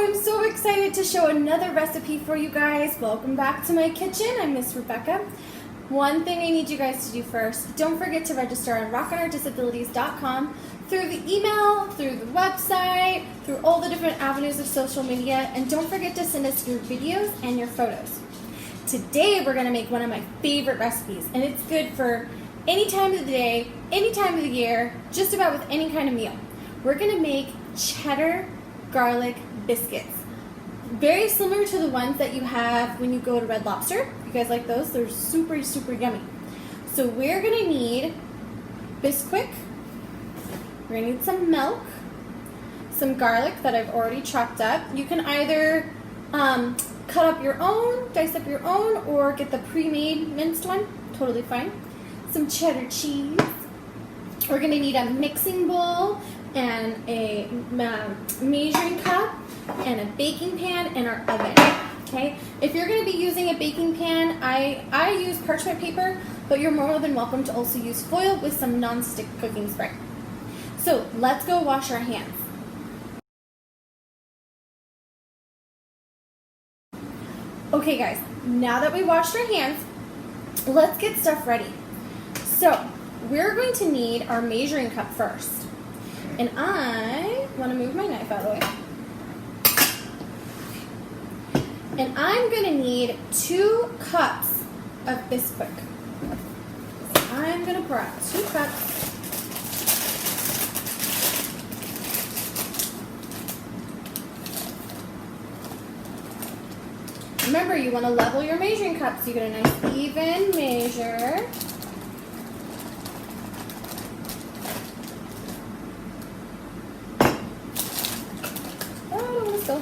I'm so excited to show another recipe for you guys. Welcome back to my kitchen. I'm Miss Rebecca. One thing I need you guys to do first, don't forget to register on rockonourdisabilities.com through the email, through the website, through all the different avenues of social media, and don't forget to send us your videos and your photos. Today we're going to make one of my favorite recipes, and it's good for any time of the day, any time of the year, just about with any kind of meal. We're going to make cheddar garlic biscuits. Very similar to the ones that you have when you go to Red Lobster. You guys like those? They're super, super yummy. So we're going to need Biscuits. We're going to need some milk, some garlic that I've already chopped up. You can either cut up your own, dice up your own, or get the pre-made minced one. Totally fine. Some cheddar cheese. We're going to need a mixing bowl and a measuring cup and a baking pan and our oven. Okay, if you're going to be using a baking pan, I use parchment paper, but you're more than welcome to also use foil with some non-stick cooking spray. So let's go wash our hands. Okay guys, now that we washed our hands, let's get stuff ready. So we're going to need our measuring cup first. And I want to move my knife out of the way. And I'm going to need 2 cups of Biscuits. So I'm going to pour out 2 cups. Remember, you want to level your measuring cup so you get a nice even measure. Go.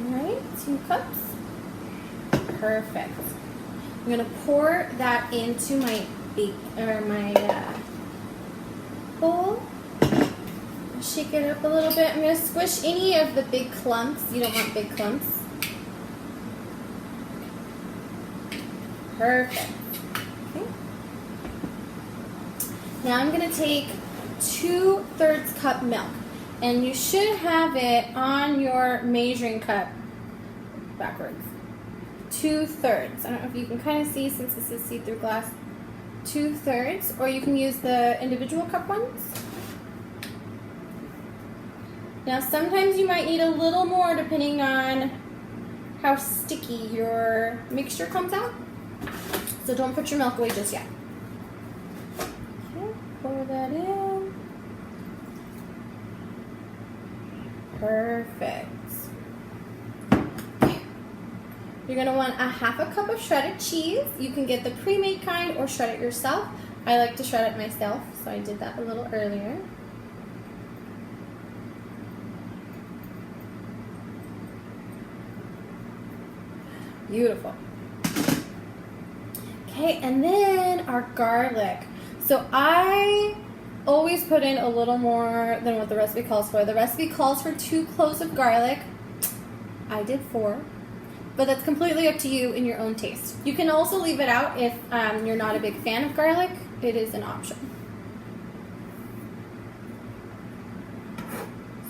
Alright, 2 cups. Perfect. I'm going to pour that into my bowl. Shake it up a little bit. I'm going to squish any of the big clumps. You don't want big clumps. Perfect. Okay. Now I'm going to take 2/3 cup milk. And you should have it on your measuring cup backwards. 2/3. I don't know if you can kind of see since this is see-through glass. 2/3. Or you can use the individual cup ones. Now sometimes you might need a little more depending on how sticky your mixture comes out. So don't put your milk away just yet. Okay, pour that in. Perfect. Okay. You're going to want a 1/2 cup of shredded cheese. You can get the pre-made kind or shred it yourself. I like to shred it myself, so I did that a little earlier. Beautiful. Okay, and then our garlic. So I always put in a little more than what the recipe calls for. The recipe calls for 2 cloves of garlic. I did 4, but that's completely up to you in your own taste. You can also leave it out if you're not a big fan of garlic. It is an option.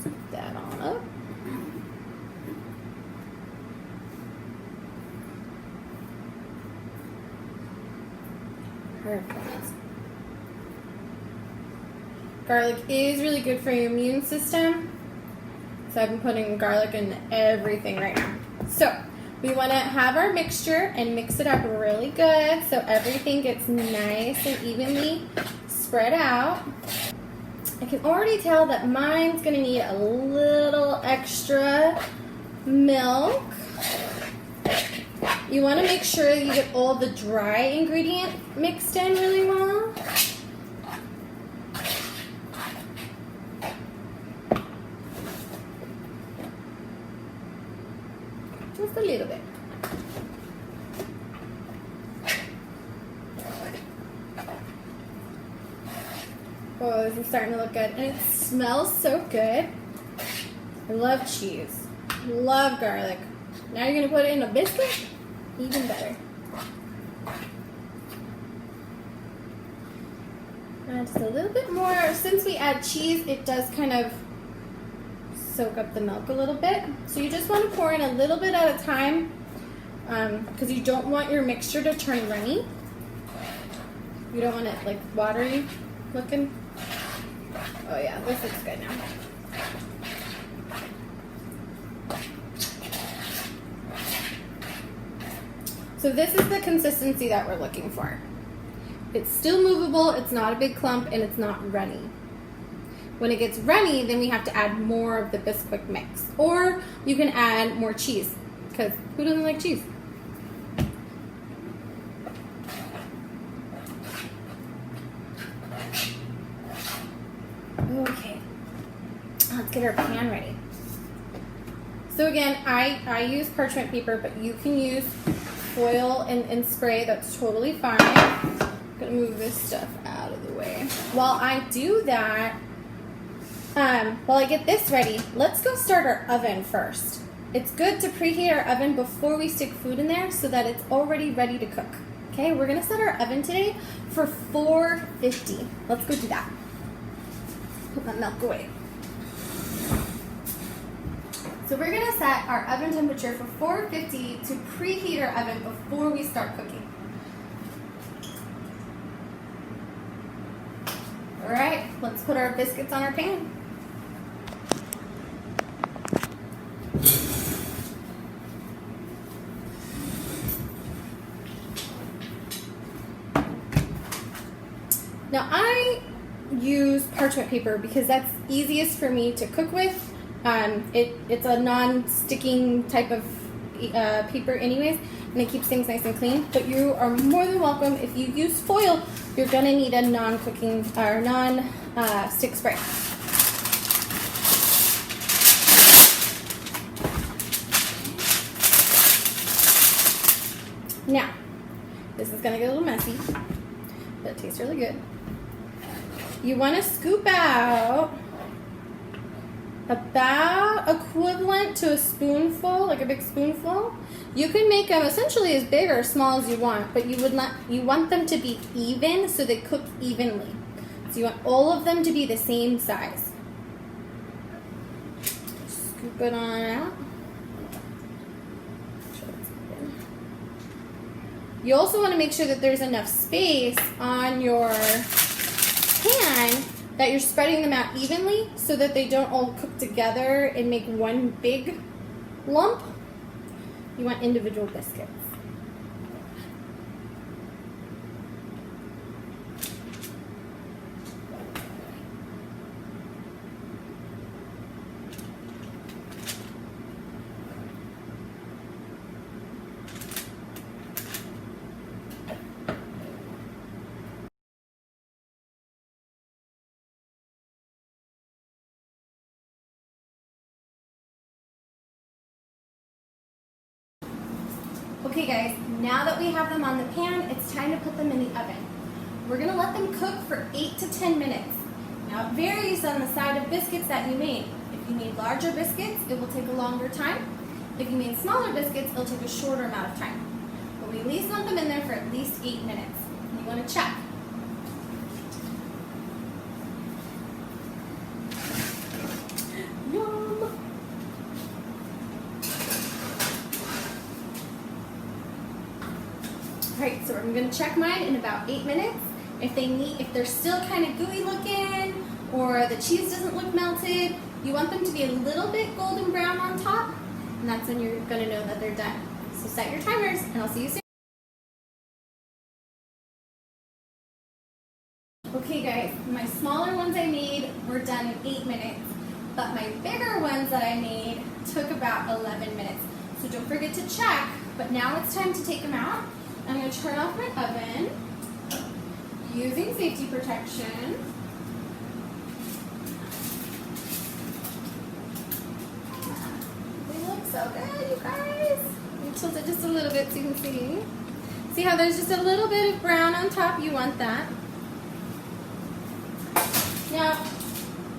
Scoop that on up. Perfect. Garlic is really good for your immune system. So I've been putting garlic in everything right now. So we want to have our mixture and mix it up really good so everything gets nice and evenly spread out. I can already tell that mine's going to need a little extra milk. You want to make sure you get all the dry ingredient mixed in really well. Just a little bit. Oh, this is starting to look good. And it smells so good. I love cheese. Love garlic. Now you're gonna put it in a biscuit? Even better. Add just a little bit more. Since we add cheese, it does kind of soak up the milk a little bit. So you just want to pour in a little bit at a time because you don't want your mixture to turn runny. You don't want it like watery looking. Oh yeah, this looks good now. So this is the consistency that we're looking for. It's still movable, it's not a big clump, and it's not runny. When it gets runny, then we have to add more of the Bisquick mix. Or you can add more cheese, because who doesn't like cheese? Okay, let's get our pan ready. So again, I use parchment paper, but you can use foil and spray, that's totally fine. I'm gonna move this stuff out of the way. While I do that, while I get this ready, let's go start our oven first. It's good to preheat our oven before we stick food in there so that it's already ready to cook. Okay, we're gonna set our oven today for 450. Let's go do that. Put my milk away. So we're gonna set our oven temperature for 450 to preheat our oven before we start cooking. All right, let's put our biscuits on our pan. Now I use parchment paper because that's easiest for me to cook with. It's a non-sticking type of paper anyways, and it keeps things nice and clean. But you are more than welcome, if you use foil, you're gonna need a non-cooking or non-stick spray. Now, this is gonna get a little messy, but it tastes really good. You wanna scoop out about equivalent to a spoonful, like a big spoonful. You can make them essentially as big or as small as you want, but you want them to be even so they cook evenly. So you want all of them to be the same size. Scoop it on out. You also want to make sure that there's enough space on your pan that you're spreading them out evenly so that they don't all cook together and make one big lump. You want individual biscuits. Okay guys, now that we have them on the pan, it's time to put them in the oven. We're gonna let them cook for 8 to 10 minutes. Now it varies on the side of biscuits that you made. If you made larger biscuits, it will take a longer time. If you made smaller biscuits, it'll take a shorter amount of time. But we at least want them in there for at least 8 minutes. And you wanna check. Alright, so I'm going to check mine in about 8 minutes. If they're still kind of gooey looking or the cheese doesn't look melted, you want them to be a little bit golden brown on top, and that's when you're going to know that they're done. So set your timers, and I'll see you soon. Okay guys, my smaller ones I made were done in 8 minutes, but my bigger ones that I made took about 11 minutes. So don't forget to check, but now it's time to take them out. I'm going to turn off my oven using safety protection. They look so good, you guys. Let me tilt it just a little bit so you can see. See how there's just a little bit of brown on top? You want that. Now,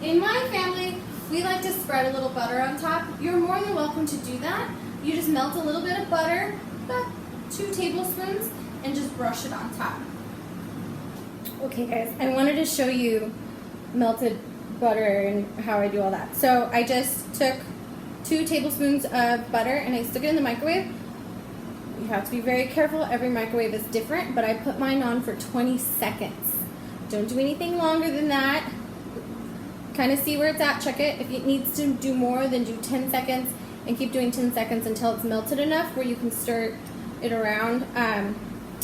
in my family, We like to spread a little butter on top. You're more than welcome to do that. You just melt a little bit of butter, about 2 tablespoons, and just brush it on top. Okay guys, I wanted to show you melted butter and how I do all that. So I just took 2 tablespoons of butter and I stuck it in the microwave. You have to be very careful, every microwave is different, but I put mine on for 20 seconds. Don't do anything longer than that. Kind of see where it's at, check it. If it needs to do more, then do 10 seconds and keep doing 10 seconds until it's melted enough where you can stir it around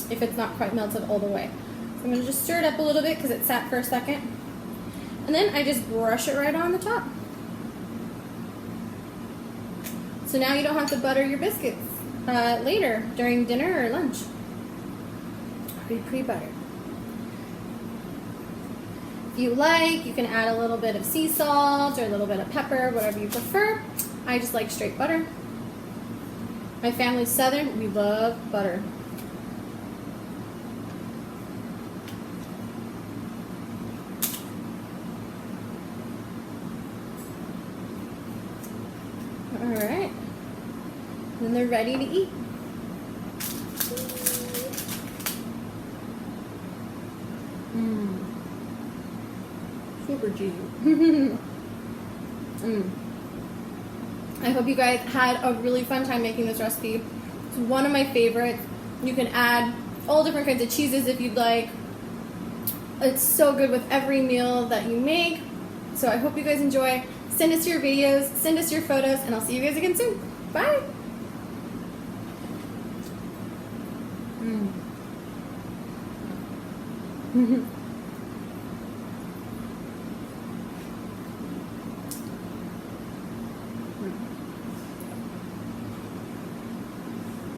if it's not quite melted all the way. So I'm going to just stir it up a little bit because it sat for a second. And then I just brush it right on the top. So now you don't have to butter your biscuits later during dinner or lunch. Already pre-buttered. If you like, you can add a little bit of sea salt or a little bit of pepper, whatever you prefer. I just like straight butter. My family's Southern, we love butter. Alright, then they're ready to eat. Super cheesy. I hope you guys had a really fun time making this recipe. It's one of my favorites. You can add all different kinds of cheeses if you'd like. It's so good with every meal that you make. So I hope you guys enjoy. Send us your videos, send us your photos, and I'll see you guys again soon. Bye!